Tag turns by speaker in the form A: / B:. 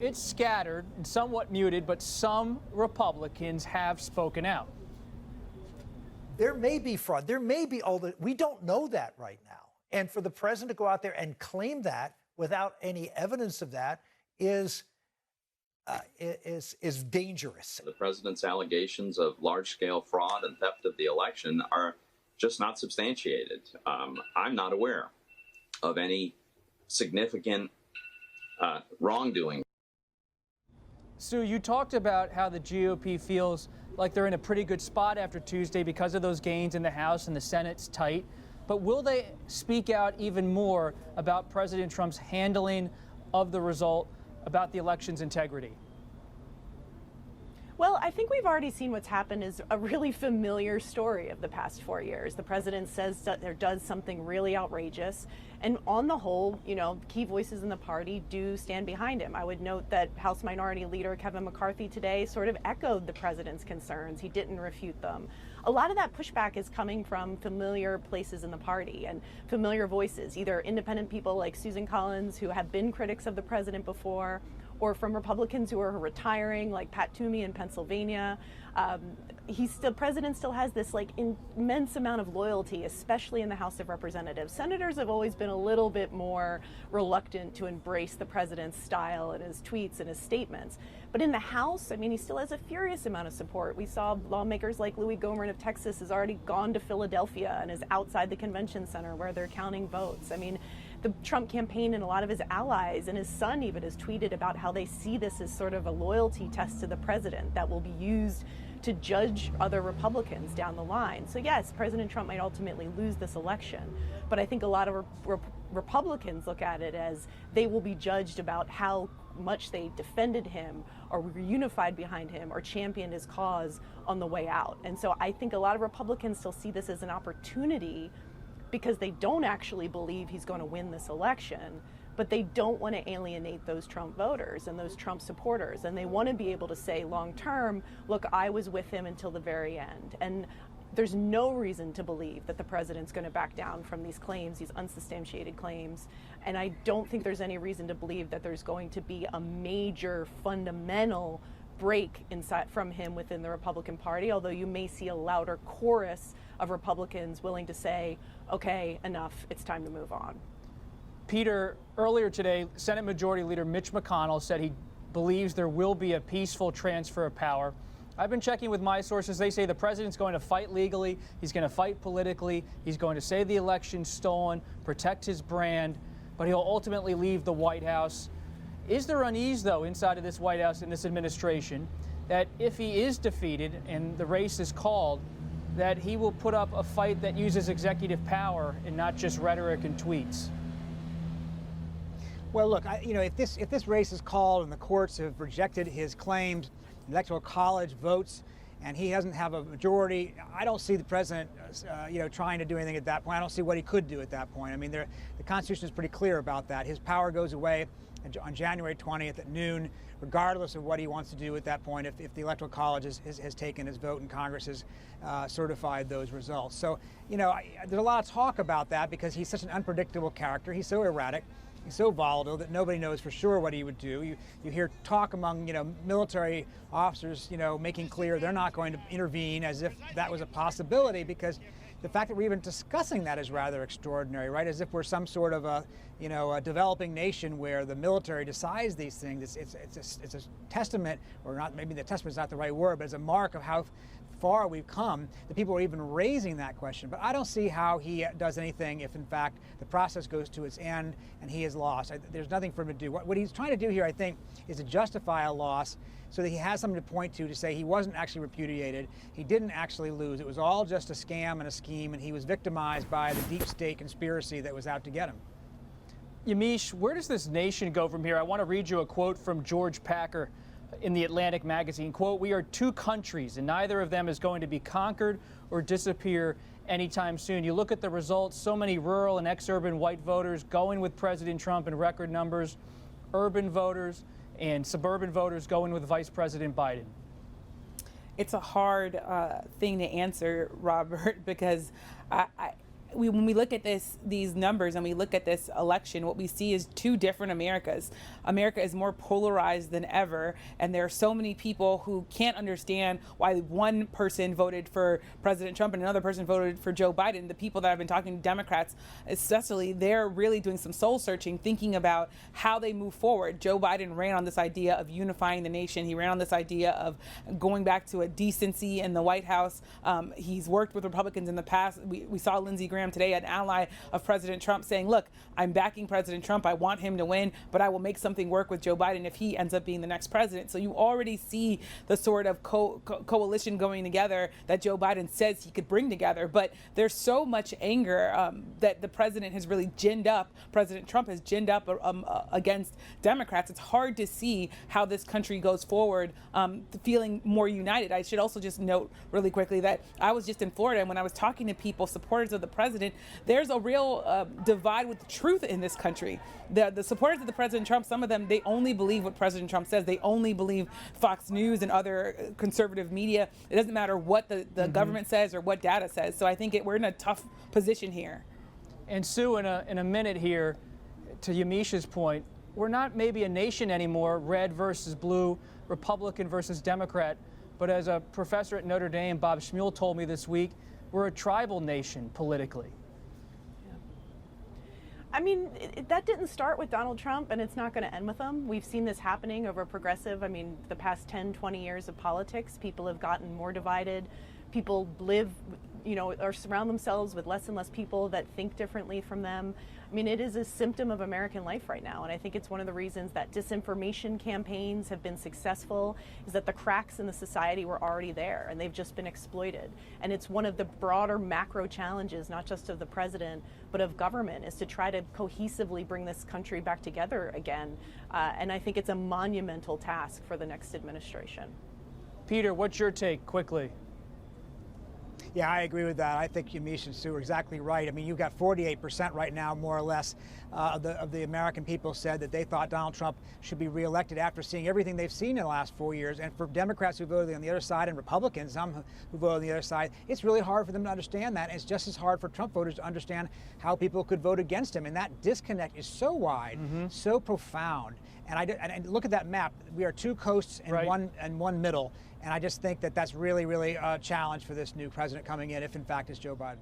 A: It's scattered and somewhat muted, but some Republicans have spoken out.
B: There may be fraud. There may be all that. We don't know that right now. And for the president to go out there and claim that without any evidence of that is dangerous.
C: The president's allegations of large-scale fraud and theft of the election are just not substantiated. I'm not aware of any significant wrongdoing.
A: Sue, you talked about how the GOP feels like they're in a pretty good spot after Tuesday because of those gains in the House and the Senate's tight. But will they speak out even more about President Trump's handling of the result, about the election's integrity?
D: Well, I think we've already seen what's happened is a really familiar story of the past 4 years. The president says that there does something really outrageous. And on the whole, you know, key voices in the party do stand behind him. I would note that House Minority Leader Kevin McCarthy today sort of echoed the president's concerns. He didn't refute them. A lot of that pushback is coming from familiar places in the party and familiar voices, either independent people like Susan Collins, who have been critics of the president before, or from Republicans who are retiring, like Pat Toomey in Pennsylvania. The president still has this immense amount of loyalty, especially in the House of Representatives. Senators have always been a little bit more reluctant to embrace the president's style and his tweets and his statements. But in the House, I mean, he still has a furious amount of support. We saw lawmakers like Louis Gohmert of Texas has already gone to Philadelphia and is outside the convention center where they're counting votes. I mean, the Trump campaign and a lot of his allies and his son even has tweeted about how they see this as sort of a loyalty test to the president that will be used to judge other Republicans down the line. So yes, President Trump might ultimately lose this election, but I think a lot of Republicans look at it as they will be judged about how much they defended him or were unified behind him or championed his cause on the way out. And so I think a lot of Republicans still see this as an opportunity because they don't actually believe he's going to win this election, but they don't want to alienate those Trump voters and those Trump supporters. And they want to be able to say long term, look, I was with him until the very end. And there's no reason to believe that the president's going to back down from these claims, these unsubstantiated claims. And I don't think there's any reason to believe that there's going to be a major fundamental break inside from him within the Republican Party, although you may see a louder chorus of Republicans willing to say, okay, enough, it's time to move on.
A: Peter, earlier today, Senate Majority Leader Mitch McConnell said he believes there will be a peaceful transfer of power. I've been checking with my sources. They say the president's going to fight legally, he's going to fight politically, he's going to say the election's stolen, protect his brand, but he'll ultimately leave the White House. Is there unease, though, inside of this White House and this administration that if he is defeated and the race is called, that he will put up a fight that uses executive power and not just rhetoric and tweets?
E: Well, look, if this race is called and the courts have rejected his claims, the Electoral College votes, and he doesn't have a majority, I don't see the president, trying to do anything at that point. I don't see what he could do at that point. I mean, the Constitution is pretty clear about that. His power goes away on January 20th at noon, regardless of what he wants to do at that point, if the Electoral College has taken his vote and Congress has certified those results. So, there's a lot of talk about that because he's such an unpredictable character. He's so erratic. He's so volatile that nobody knows for sure what he would do. You hear talk among, military officers, making clear they're not going to intervene as if that was a possibility, because the fact that we're even discussing that is rather extraordinary, right? As if we're some sort of a developing nation where the military decides these things. It's a testament, or not, maybe the testament is not the right word, but it's a mark of how far we've come that people are even raising that question. But I don't see how he does anything if, in fact, the process goes to its end and he is lost. There's nothing for him to do. What he's trying to do here, I think, is to justify a loss so that he has something to point to say he wasn't actually repudiated, he didn't actually lose. It was all just a scam and a scheme, and he was victimized by the deep state conspiracy that was out to get him.
A: Yamiche, where does this nation go from here? I want to read you a quote from George Packer in the Atlantic magazine. Quote, "We are two countries, and neither of them is going to be conquered or disappear anytime soon." You look at the results, so many rural and ex-urban white voters going with President Trump in record numbers, urban voters and suburban voters going with Vice President Biden.
F: It's a hard thing to answer, Robert, because when we look at these numbers and we look at this election, what we see is two different Americas. America is more polarized than ever, and there are so many people who can't understand why one person voted for President Trump and another person voted for Joe Biden. The people that I've been talking to, Democrats especially, they're really doing some soul searching, thinking about how they move forward. Joe Biden ran on this idea of unifying the nation. He ran on this idea of going back to a decency in the White House. He's worked with Republicans in the past. We saw Lindsey Graham today, an ally of President Trump, saying, look, I'm backing President Trump. I want him to win, but I will make something work with Joe Biden if he ends up being the next president. So you already see the sort of coalition going together that Joe Biden says he could bring together. But there's so much anger that the president has really ginned up. President Trump has ginned up against Democrats. It's hard to see how this country goes forward feeling more united. I should also just note really quickly that I was just in Florida, and when I was talking to people, supporters of the president, there's a real divide with the truth in this country. The supporters of the President Trump, some of them, they only believe what President Trump says. They only believe Fox News and other conservative media. It doesn't matter what the government says or what data says. So I think we're in a tough position here.
A: And Sue, in a minute here, to Yamiche's point, we're not maybe a nation anymore, red versus blue, Republican versus Democrat. But as a professor at Notre Dame, Bob Shmuel, told me this week, we're a tribal nation politically.
D: I mean, that didn't start with Donald Trump, and it's not going to end with him. We've seen this happening over the past 10, 20 years of politics. People have gotten more divided. People live, or surround themselves with less and less people that think differently from them. I mean, it is a symptom of American life right now, and I think it's one of the reasons that disinformation campaigns have been successful, is that the cracks in the society were already there, and they've just been exploited. And it's one of the broader macro challenges, not just of the president, but of government, is to try to cohesively bring this country back together again. And I think it's a monumental task for the next administration.
A: Peter, what's your take, quickly?
E: Yeah, I agree with that. I think Yamiche and Sue are exactly right. I mean, you've got 48% right now, more or less, of the American people said that they thought Donald Trump should be reelected after seeing everything they've seen in the last 4 years. And for Democrats who voted on the other side and Republicans, some who voted on the other side, it's really hard for them to understand that. And it's just as hard for Trump voters to understand how people could vote against him. And that disconnect is so wide, so profound. And look at that map. We are two coasts and one middle. And I just think that that's really, really a challenge for this new president coming in, if in fact it's Joe Biden.